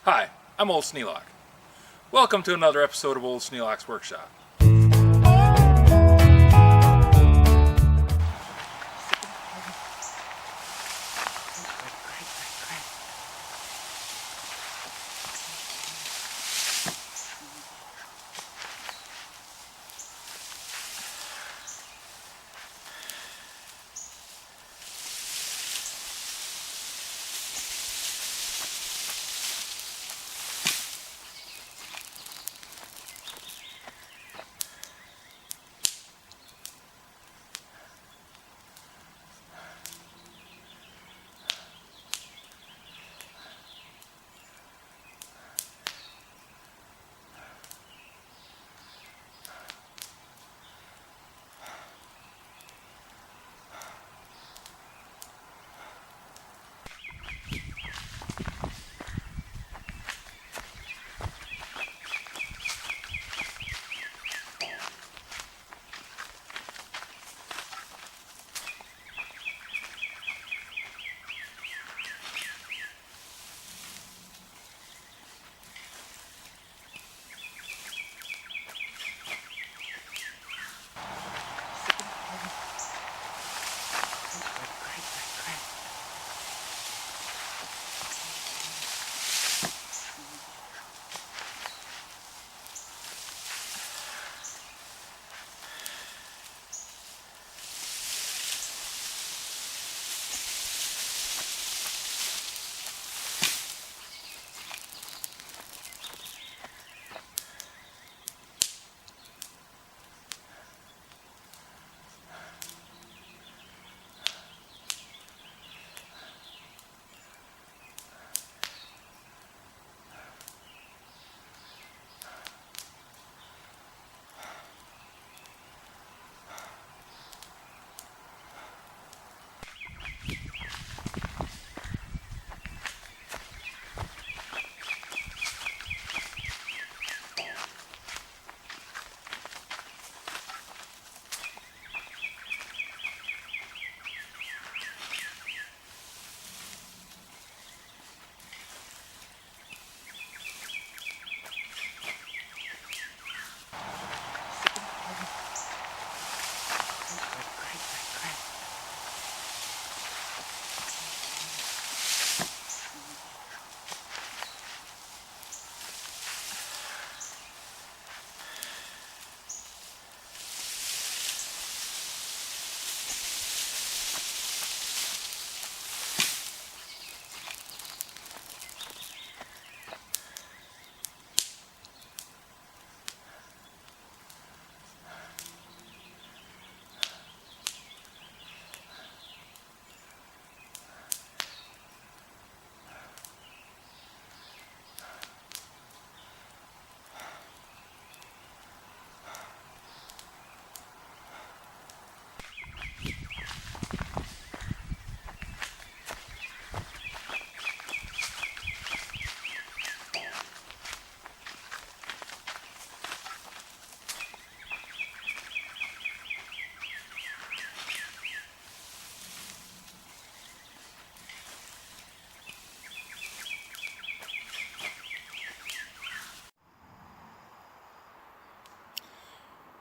Hi, I'm Old Sneelock. Welcome to another episode of Old Sneelock's Workshop.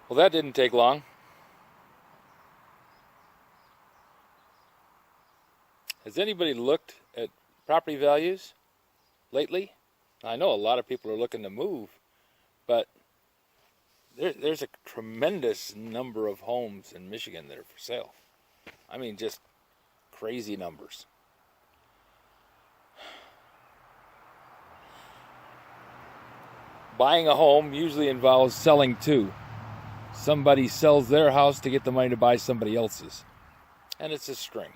Well, that didn't take long. Has anybody looked at property values lately? I know a lot of people are looking to move, but there's a tremendous number of homes in Michigan that are for sale. I mean, just crazy numbers. Buying a home usually involves selling too. Somebody sells their house to get the money to buy somebody else's. And it's a string.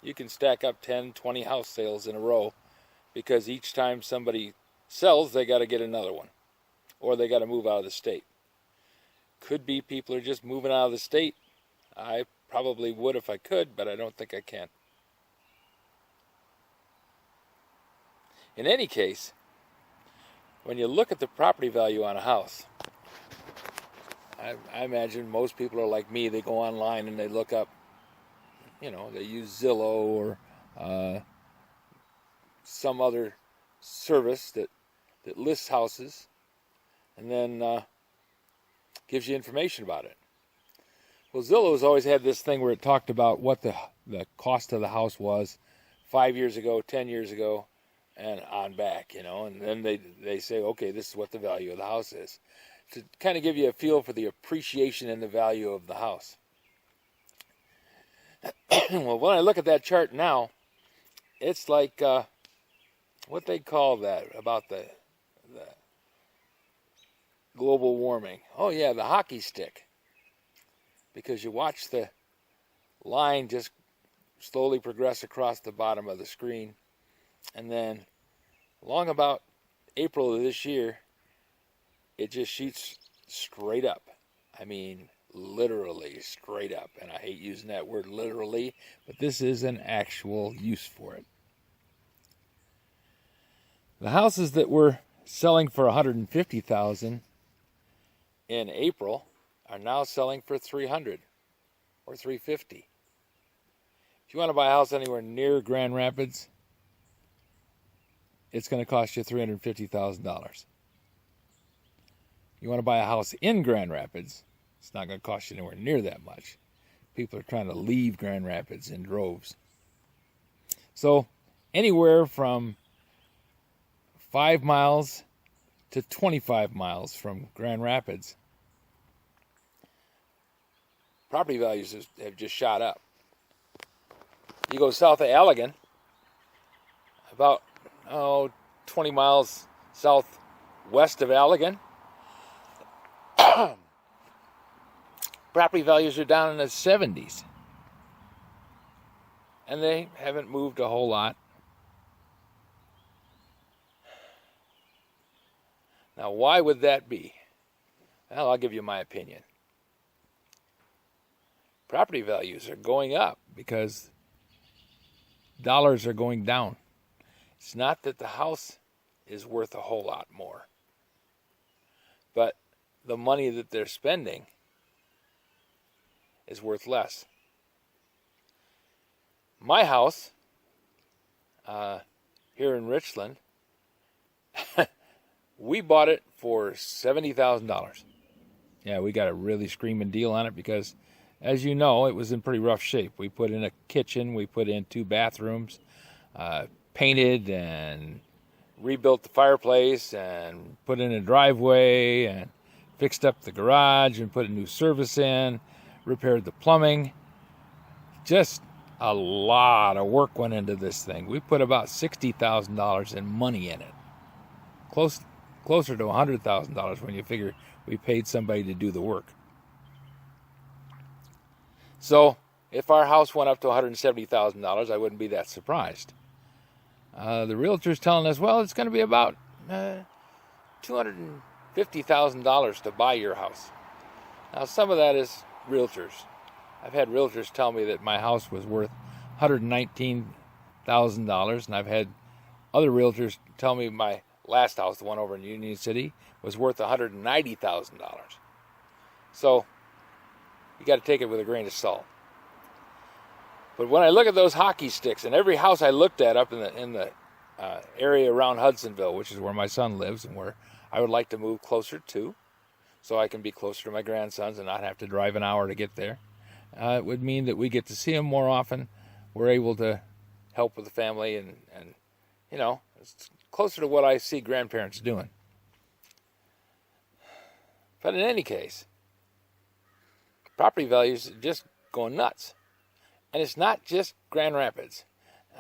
You can stack up 10, 20 house sales in a row because each time somebody sells, they got to get another one. Or they got to move out of the state. Could be people are just moving out of the state. I probably would if I could, but I don't think I can. In any case, when you look at the property value on a house, I imagine most people are like me. They go online and they look up, they use Zillow or some other service that lists houses and then gives you information about it. Well, Zillow's always had this thing where it talked about what the cost of the house was 5 years ago, 10 years ago, and on back, and then they say, okay, this is what the value of the house is, to kind of give you a feel for the appreciation and the value of the house. Well, when I look at that chart now, it's like what they call that about the global warming. Oh yeah, the hockey stick. Because you watch the line just slowly progress across the bottom of the screen, and then along about April of this year, it just shoots straight up. I mean, literally straight up. And I hate using that word literally, but this is an actual use for it. The houses that were selling for $150,000 in April are now selling for $300,000 or $350,000. If you want to buy a house anywhere near Grand Rapids, it's going to cost you $350,000. You want to buy a house in Grand Rapids, it's not going to cost you anywhere near that much. People are trying to leave Grand Rapids in droves. So anywhere from 5 miles to 25 miles from Grand Rapids, property values have just shot up. You go south of Allegan, about 20 miles southwest of Allegan, property values are down in the 70s. And they haven't moved a whole lot. Now, why would that be? Well, I'll give you my opinion. Property values are going up because dollars are going down. It's not that the house is worth a whole lot more, but the money that they're spending is worth less. My house here in Richland, we bought it for $70,000. Yeah, we got a really screaming deal on it because, as you know, it was in pretty rough shape. We put in a kitchen, we put in 2 bathrooms, painted and rebuilt the fireplace and put in a driveway and fixed up the garage and put a new service in, repaired the plumbing. Just a lot of work went into this thing. We put about $60,000 in money in it. Closer to $100,000 when you figure we paid somebody to do the work. So if our house went up to $170,000, I wouldn't be that surprised. The realtor's telling us, well, it's going to be about $250,000 to buy your house. Now, some of that is realtors. I've had realtors tell me that my house was worth $119,000, and I've had other realtors tell me my last house, the one over in Union City, was worth $190,000. So you got to take it with a grain of salt. But when I look at those hockey sticks, and every house I looked at up in the area around Hudsonville, which is where my son lives and where I would like to move closer to, so I can be closer to my grandsons and not have to drive an hour to get there, it would mean that we get to see them more often. We're able to help with the family, and you know, it's closer to what I see grandparents doing. But in any case, property values are just going nuts. And it's not just Grand Rapids.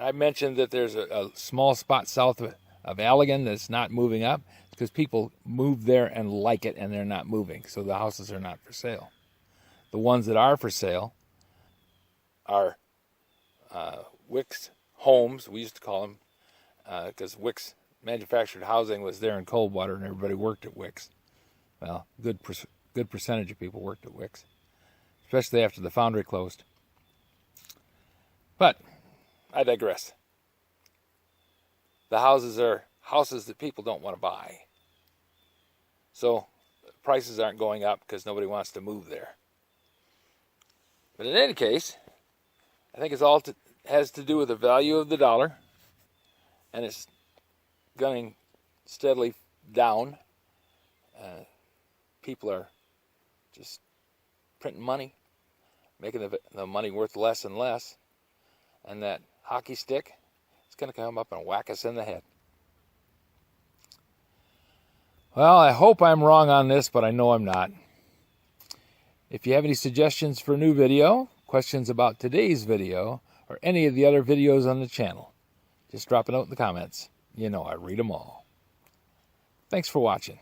I mentioned that there's a small spot south of Allegan that's not moving up because people move there and like it, and they're not moving. So the houses are not for sale. The ones that are for sale are Wicks Homes, we used to call them, because Wicks Manufactured Housing was there in Coldwater and everybody worked at Wicks. Well, good percentage of people worked at Wicks, especially after the foundry closed. But I digress. The houses are houses that people don't want to buy. So prices aren't going up because nobody wants to move there. But in any case, I think it's all has to do with the value of the dollar. And it's gunning steadily down. People are just printing money, making the money worth less and less. And that hockey stick is going to come up and whack us in the head. Well, I hope I'm wrong on this, but I know I'm not. If you have any suggestions for a new video, questions about today's video, or any of the other videos on the channel, just drop a note in the comments. You know I read them all. Thanks for watching.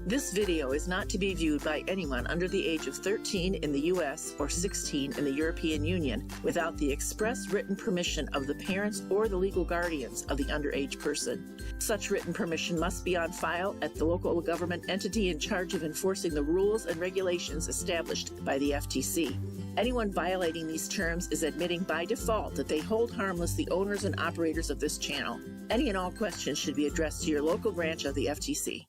This video is not to be viewed by anyone under the age of 13 in the U.S. or 16 in the European Union without the express written permission of the parents or the legal guardians of the underage person. Such written permission must be on file at the local government entity in charge of enforcing the rules and regulations established by the FTC. Anyone violating these terms is admitting by default that they hold harmless the owners and operators of this channel. Any and all questions should be addressed to your local branch of the FTC.